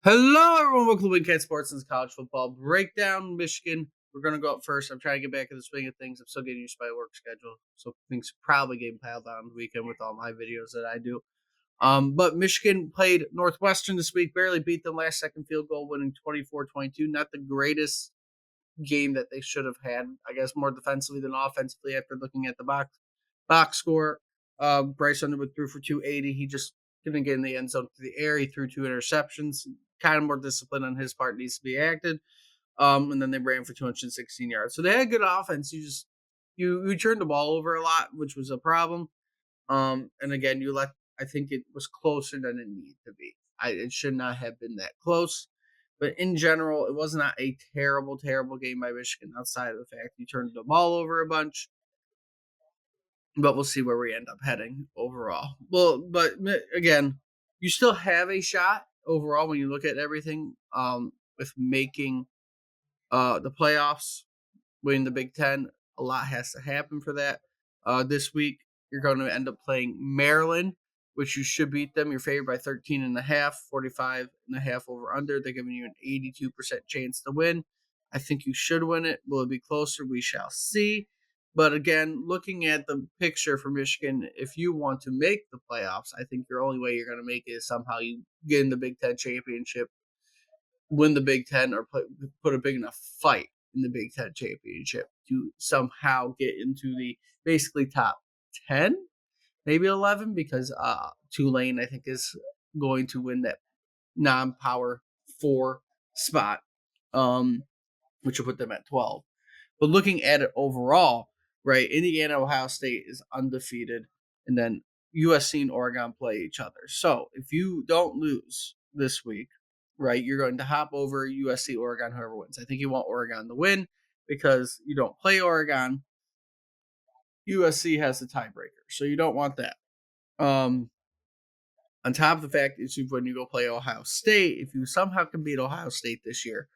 Hello, everyone. Welcome to Wingcat Sports and College Football Breakdown. Michigan. We're going to go up first. I'm trying to get back in the swing of things. I'm still getting used to my work schedule, so things probably getting piled on the weekend with all my videos that I do. But Michigan played Northwestern this week, barely beat them, last second field goal, winning 24-22. Not the greatest game that they should have had. I guess more defensively than offensively after looking at the box score. Bryce Underwood threw for 280. He just didn't get in the end zone through the air. He threw 2 interceptions. Kind of more discipline on his part needs to be acted. And then they ran for 216 yards. So they had good offense. You turned the ball over a lot, which was a problem. And again, I think it was closer than it needed to be. It should not have been that close. But in general, it was not a terrible, terrible game by Michigan outside of the fact you turned the ball over a bunch. But we'll see where we end up heading overall. Well, but again, you still have a shot overall when you look at everything with making the playoffs, winning the Big Ten. A lot has to happen for that. This week, you're going to end up playing Maryland, which you should beat them. You're favored by 13.5, 45.5 over under. They're giving you an 82% chance to win. I think you should win it. Will it be closer? We shall see. But again, looking at the picture for Michigan, if you want to make the playoffs, I think your only way you're going to make it is somehow you get in the Big Ten championship, win the Big Ten, or put a big enough fight in the Big Ten championship to somehow get into the basically top 10, maybe 11, because Tulane, I think, is going to win that non-power 4 spot, which will put them at 12. But looking at it overall, right, Indiana, Ohio State is undefeated, and then USC and Oregon play each other. So if you don't lose this week, right, you're going to hop over USC, Oregon, whoever wins. I think you want Oregon to win because you don't play Oregon. USC has the tiebreaker, so you don't want that. On top of the fact is when you go play Ohio State, if you somehow can beat Ohio State this year,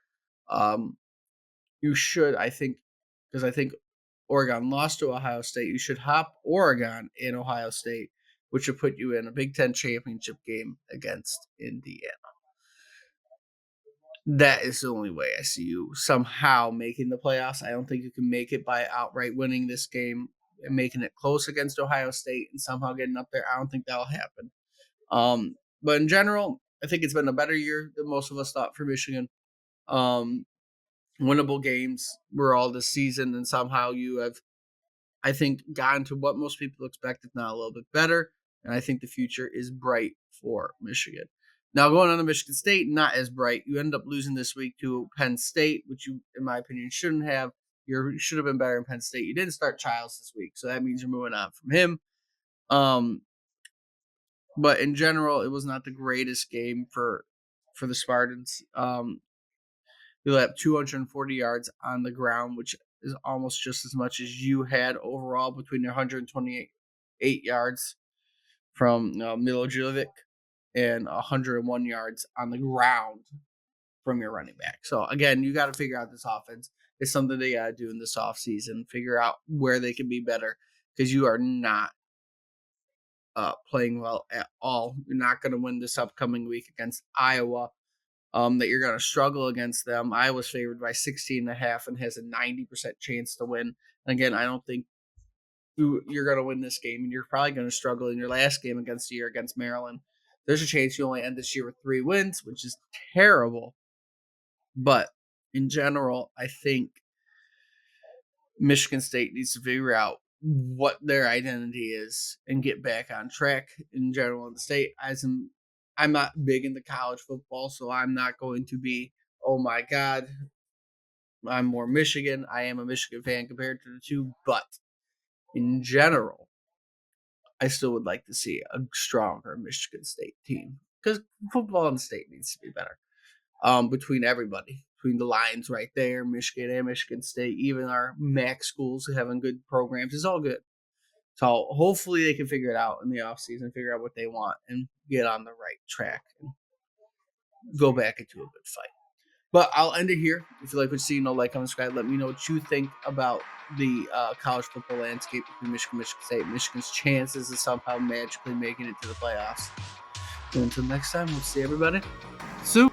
you should, I think, because I think Oregon lost to Ohio State, you should hop Oregon in Ohio State, which would put you in a Big Ten championship game against Indiana. That is the only way I see you somehow making the playoffs. I don't think you can make it by outright winning this game and making it close against Ohio State and somehow getting up there. I don't think that'll happen. But in general, I think it's been a better year than most of us thought for Michigan. Winnable games were all this season, and somehow you have, I think, gotten to what most people expect, if not a little bit better. And I think the future is bright for Michigan. Now, going on to Michigan State, not as bright. You end up losing this week to Penn State, which you, in my opinion, shouldn't have. You should have been better in Penn State. You didn't start Childs this week, so that means you're moving on from him. But in general, it was not the greatest game for the Spartans. You have 240 yards on the ground, which is almost just as much as you had overall between your 128 yards from Milojevic and 101 yards on the ground from your running back. So, again, you got to figure out this offense. It's something they got to do in this offseason, figure out where they can be better because you are not playing well at all. You're not going to win this upcoming week against Iowa. That you're going to struggle against them. Iowa's favored by 16.5 and has a 90% chance to win. And again, I don't think you're going to win this game, and you're probably going to struggle in your last game against the year against Maryland. There's a chance you only end this year with 3 wins, which is terrible. But in general, I think Michigan State needs to figure out what their identity is and get back on track in general in the state. I'm not big into college football, so I'm not going to be, oh my God, I'm more Michigan. I am a Michigan fan compared to the two, but in general, I still would like to see a stronger Michigan State team because football in the state needs to be better. Between everybody, between the Lions right there, Michigan and Michigan State, even our MAC schools who having good programs, it's all good. So hopefully they can figure it out in the offseason, figure out what they want, and get on the right track and go back into a good fight. But I'll end it here. If you like what you see, like, comment, subscribe. Let me know what you think about the college football landscape between Michigan and Michigan State. Michigan's chances of somehow magically making it to the playoffs. And until next time, we'll see everybody soon.